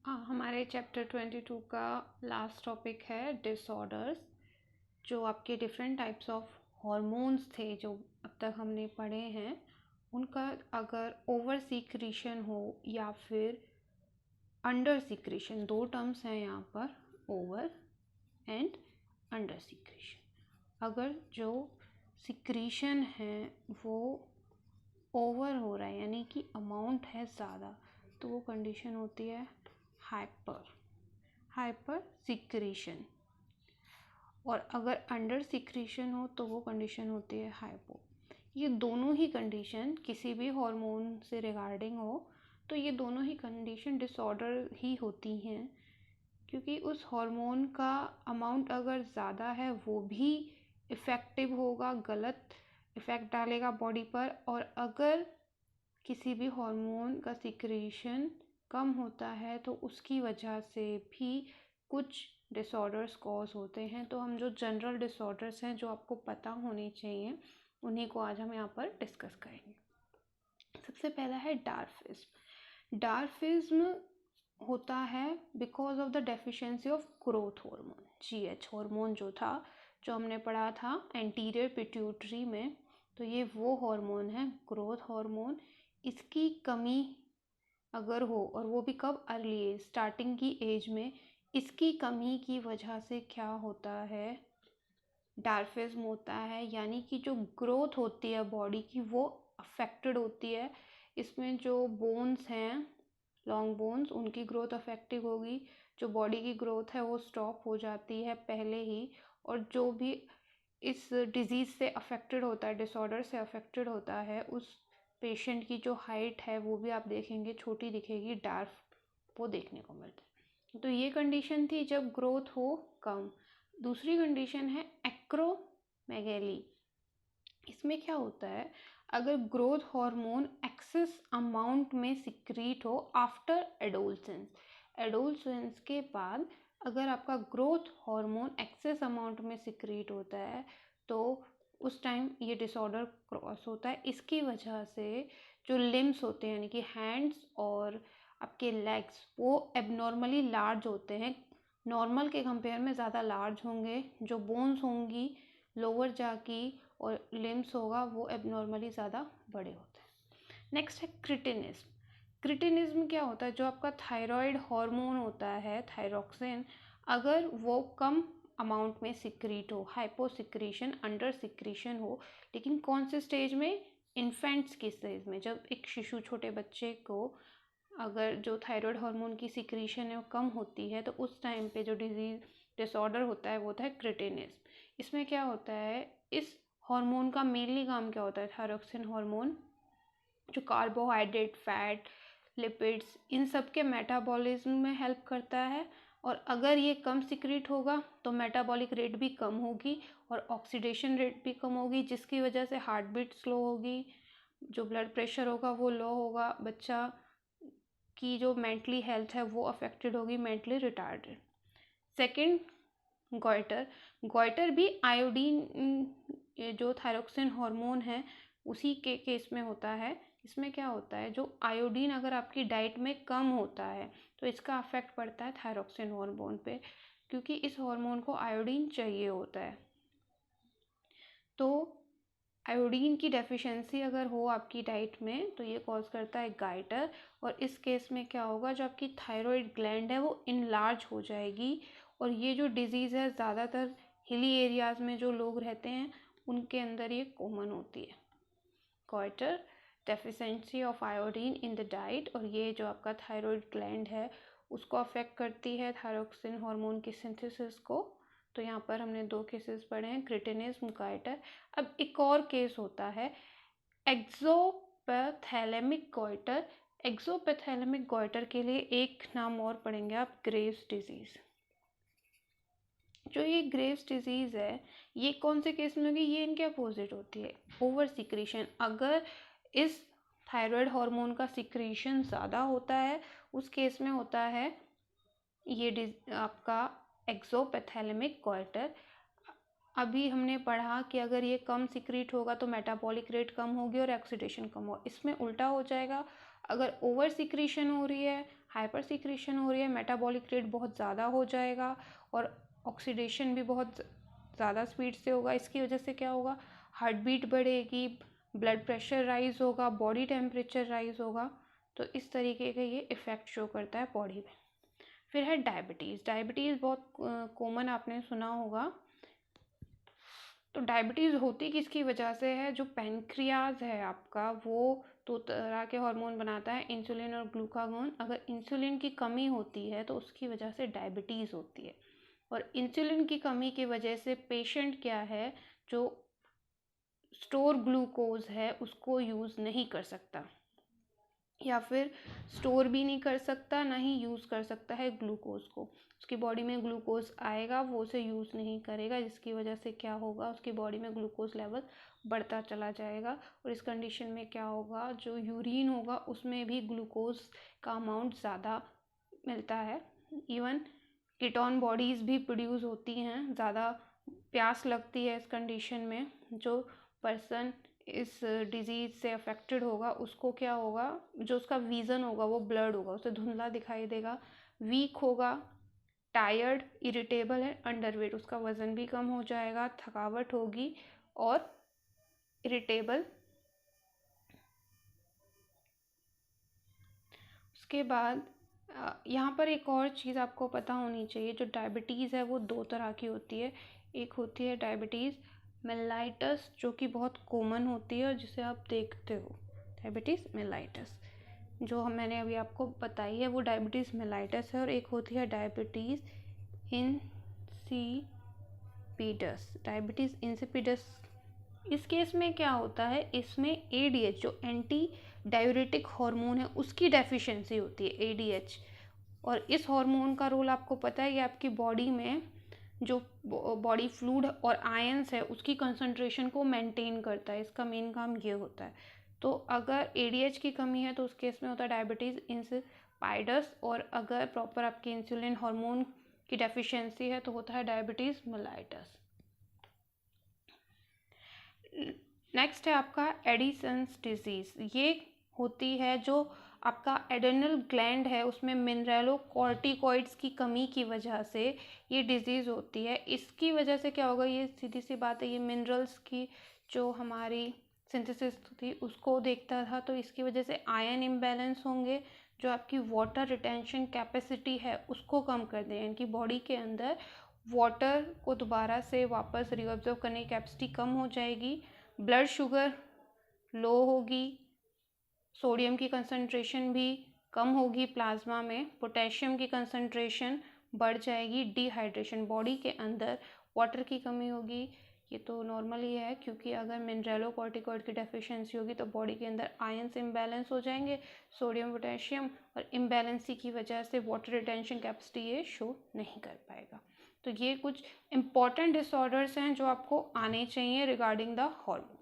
हाँ, हमारे चैप्टर 22 का लास्ट टॉपिक है डिसऑर्डर्स। जो आपके डिफरेंट टाइप्स ऑफ हॉर्मोन्स थे जो अब तक हमने पढ़े हैं, उनका अगर ओवर सीक्रेशन हो या फिर अंडर सीक्रेशन, दो टर्म्स हैं यहाँ पर, ओवर एंड अंडर सीक्रेशन। अगर जो सीक्रेशन है वो ओवर हो रहा है यानी कि अमाउंट है ज़्यादा, तो वो कंडीशन होती है हाइपर सीक्रेशन। और अगर अंडर सीक्रेशन हो तो वो कंडीशन होती है हाइपो। ये दोनों ही कंडीशन किसी भी हार्मोन से रिगार्डिंग हो तो ये दोनों ही कंडीशन डिसऑर्डर ही होती हैं, क्योंकि उस हार्मोन का अमाउंट अगर ज़्यादा है वो भी इफ़ेक्टिव होगा, गलत इफ़ेक्ट डालेगा बॉडी पर। और अगर किसी भी हार्मोन का सिक्रीशन कम होता है तो उसकी वजह से भी कुछ डिसऑर्डर्स कॉज होते हैं। तो हम जो जनरल डिसऑर्डर्स हैं जो आपको पता होने चाहिए, उन्हीं को आज हम यहाँ पर डिस्कस करेंगे। सबसे पहला है डार्फिज्म। डार्फिज्म होता है because of the deficiency of growth hormone, GH hormone जो था, जो हमने पढ़ा था एंटीरियर पिट्यूटरी में। तो ये वो हार्मोन है, ग्रोथ हार्मोन। इसकी कमी अगर हो, और वो भी कब, अर्ली एज, स्टार्टिंग की एज में, इसकी कमी की वजह से क्या होता है, डार्फिज्म होता है। यानी कि जो ग्रोथ होती है बॉडी की वो अफेक्टेड होती है। इसमें जो बोन्स हैं, लॉन्ग बोन्स, उनकी ग्रोथ अफेक्टिव होगी। जो बॉडी की ग्रोथ है वो स्टॉप हो जाती है पहले ही। और जो भी इस डिजीज़ से अफेक्टेड होता है, डिसऑर्डर से अफेक्टेड होता है, उस पेशेंट की जो हाइट है वो भी आप देखेंगे छोटी दिखेगी, डार्क वो देखने को मिलता है। तो ये कंडीशन थी जब ग्रोथ हो कम। दूसरी कंडीशन है एक्रोमेगैली। इसमें क्या होता है, अगर ग्रोथ हार्मोन एक्सेस अमाउंट में सिक्रीट हो आफ्टर एडोलसेंस के बाद अगर आपका ग्रोथ हार्मोन एक्सेस अमाउंट में सिक्रीट होता है तो उस टाइम ये डिसऑर्डर क्रॉस होता है। इसकी वजह से जो लिम्स होते हैं यानी कि हैंड्स और आपके लेग्स, वो एबनॉर्मली लार्ज होते हैं, नॉर्मल के कंपेयर में ज़्यादा लार्ज होंगे। जो बोन्स होंगी लोअर जा की और लिम्स होगा वो एबनॉर्मली ज़्यादा बड़े होते हैं। नेक्स्ट है क्रिटिनिज्म। क्रिटिनिज्म क्या होता है, जो आपका थायराइड हार्मोन होता है थायरोक्सिन, अगर वो कम अमाउंट में सिक्रीट हो, हाइपो सिक्रीशन, अंडर सिक्रीशन हो, लेकिन कौन से स्टेज में, इन्फेंट्स की स्टेज में, जब एक शिशु, छोटे बच्चे को अगर जो थायराइड हार्मोन की सिक्रीशन है वो कम होती है तो उस टाइम पे जो डिसऑर्डर होता है वो होता है क्रिटिनिज्म। इसमें क्या होता है, इस हार्मोन का मेनली काम क्या होता है, थायरोक्सिन हार्मोन जो कार्बोहाइड्रेट, फैट, लिपिड्स, इन सब के मेटाबॉलिज्म में हेल्प करता है। और अगर ये कम सिक्रीट होगा तो मेटाबॉलिक रेट भी कम होगी और ऑक्सीडेशन रेट भी कम होगी, जिसकी वजह से हार्ट बीट स्लो होगी, जो ब्लड प्रेशर होगा वो लो होगा, बच्चा की जो मेंटली हेल्थ है वो अफेक्टेड होगी, mentally retarded. Second, goitre. Goitre भी आयोडीन, जो थायरोक्सिन हार्मोन है उसी के केस में होता है। इसमें क्या होता है, जो आयोडीन अगर आपकी डाइट में कम होता है तो इसका अफेक्ट पड़ता है थायरोक्सिन हार्मोन पे, क्योंकि इस हार्मोन को आयोडीन चाहिए होता है। तो आयोडीन की डेफिशिएंसी अगर हो आपकी डाइट में तो ये कॉज करता है गाइटर। और इस केस में क्या होगा, जो आपकी थायराइड ग्लैंड है वो इनलार्ज हो जाएगी। और ये जो डिजीज़ है ज़्यादातर हिली एरियाज़ में जो लोग रहते हैं उनके अंदर ये कॉमन होती है, goitre, deficiency of iodine in the diet. और ये जो आपका थायराइड ग्लैंड है उसको अफेक्ट करती है, थायरोक्सिन हार्मोन की सिंथेसिस को। तो यहाँ पर हमने दो केसेस पढ़े हैं, क्रिटिनिज्म, गॉइटर। अब एक और केस होता है एक्सोपैथैलेमिक गॉइटर। एक्सोपैथैलेमिक गॉइटर के लिए एक नाम और पढ़ेंगे आप, ग्रेव्स डिजीज़। जो ये ग्रेव्स डिजीज़ है ये कौन से केस में होगी, ये इनके अपोजिट होती है, ओवर सिक्रीशन। अगर इस थायराइड हार्मोन का सिक्रीशन ज़्यादा होता है उस केस में होता है ये आपका एक्सोपैथैलेमिक गॉइटर। अभी हमने पढ़ा कि अगर ये कम सिक्रीट होगा तो मेटाबॉलिक रेट कम होगी और ऑक्सीडेशन कम होगा। इसमें उल्टा हो जाएगा, अगर ओवर सिक्रीशन हो रही है, हाइपर सीक्रेशन हो रही है, मेटाबॉलिक रेट बहुत ज़्यादा हो जाएगा और ऑक्सीडेशन भी बहुत ज़्यादा स्पीड से होगा। इसकी वजह से क्या होगा, हार्ट बीट बढ़ेगी, ब्लड प्रेशर राइज होगा, बॉडी टेम्परेचर राइज होगा। तो इस तरीके का ये इफ़ेक्ट शो करता है बॉडी में। फिर है डायबिटीज़। डायबिटीज़ बहुत कॉमन आपने सुना होगा। तो डायबिटीज़ होती किसकी वजह से है, जो पैनक्रियाज है आपका वो दो तरह के हार्मोन बनाता है, इंसुलिन और ग्लूकागोन। अगर इंसुलिन की कमी होती है तो उसकी वजह से डायबिटीज़ होती है। और इंसुलिन की कमी की वजह से पेशेंट क्या है, जो स्टोर ग्लूकोज है उसको यूज़ नहीं कर सकता, या फिर स्टोर भी नहीं कर सकता, ना ही यूज़ कर सकता है ग्लूकोज को। उसकी बॉडी में ग्लूकोज आएगा, वो उसे यूज़ नहीं करेगा, जिसकी वजह से क्या होगा, उसकी बॉडी में ग्लूकोज लेवल बढ़ता चला जाएगा। और इस कंडीशन में क्या होगा, जो यूरिन होगा उसमें भी ग्लूकोज का अमाउंट ज़्यादा मिलता है। इवन कीटोन बॉडीज़ भी प्रोड्यूस होती हैं, ज़्यादा प्यास लगती है इस कंडीशन में। जो पर्सन इस डिजीज़ से अफेक्टेड होगा उसको क्या होगा, जो उसका विज़न होगा वो ब्लर्ड होगा, उसे धुंधला दिखाई देगा, वीक होगा, टायर्ड, इरिटेबल है, अंडरवेट, उसका वज़न भी कम हो जाएगा, थकावट होगी और इरिटेबल। उसके बाद यहाँ पर एक और चीज़ आपको पता होनी चाहिए, जो डायबिटीज़ है वो दो तरह की होती है। एक होती है डायबिटीज़ मेलाइटस, जो कि बहुत कॉमन होती है और जिसे आप देखते हो, डायबिटीज़ मेलाइटस जो मैंने अभी आपको बताई है, वो डायबिटीज़ मेलाइटस है। और एक होती है डायबिटीज़ इंसिपिडस। डायबिटीज़ इंसिपिडस, इस केस में क्या होता है, इसमें ADH जो एंटी डायूरेटिक हार्मोन है उसकी डेफिशिएंसी होती है, ADH। और इस हार्मोन का रोल आपको पता है, ये आपकी बॉडी में जो बॉडी फ्लूइड और आयंस है उसकी कंसंट्रेशन को मेंटेन करता है, इसका मेन काम ये होता है। तो अगर ADH की कमी है तो उस केस में होता है डायबिटीज़ इंसिपिडस, और अगर प्रॉपर आपकी इंसुलिन हार्मोन की डेफिशिएंसी है तो होता है डायबिटीज़ मेलाइटस। नेक्स्ट है आपका एडिसन्स डिजीज़। ये होती है जो आपका एड्रेनल ग्लैंड है उसमें मिनरलोकॉर्टिकॉइड्स की कमी की वजह से ये डिजीज़ होती है। इसकी वजह से क्या होगा, ये सीधी सी बात है, ये मिनरल्स की जो हमारी सिंथेसिस थी उसको देखता था, तो इसकी वजह से आयन इम्बैलेंस होंगे, जो आपकी वाटर रिटेंशन कैपेसिटी है उसको कम कर दें, यानी कि बॉडी के अंदर वाटर को दोबारा से वापस रिऑब्जर्व करने की कैपेसिटी कम हो जाएगी, ब्लड शुगर लो होगी, सोडियम की कंसंट्रेशन भी कम होगी प्लाज्मा में, पोटेशियम की कंसंट्रेशन बढ़ जाएगी, डिहाइड्रेशन, बॉडी के अंदर वाटर की कमी होगी। ये तो नॉर्मल ही है, क्योंकि अगर मिनरलोकॉर्टिकॉइड की डेफिशिएंसी होगी तो बॉडी के अंदर आयंस इम्बैलेंस हो जाएंगे, सोडियम पोटेशियम, और इम्बैलेंसी की वजह से वाटर रिटेंशन कैपेसिटी ये शो नहीं कर पाएगा। तो ये कुछ इंपॉर्टेंट डिसऑर्डर्स हैं जो आपको आने चाहिए रिगार्डिंग द हार्मोन।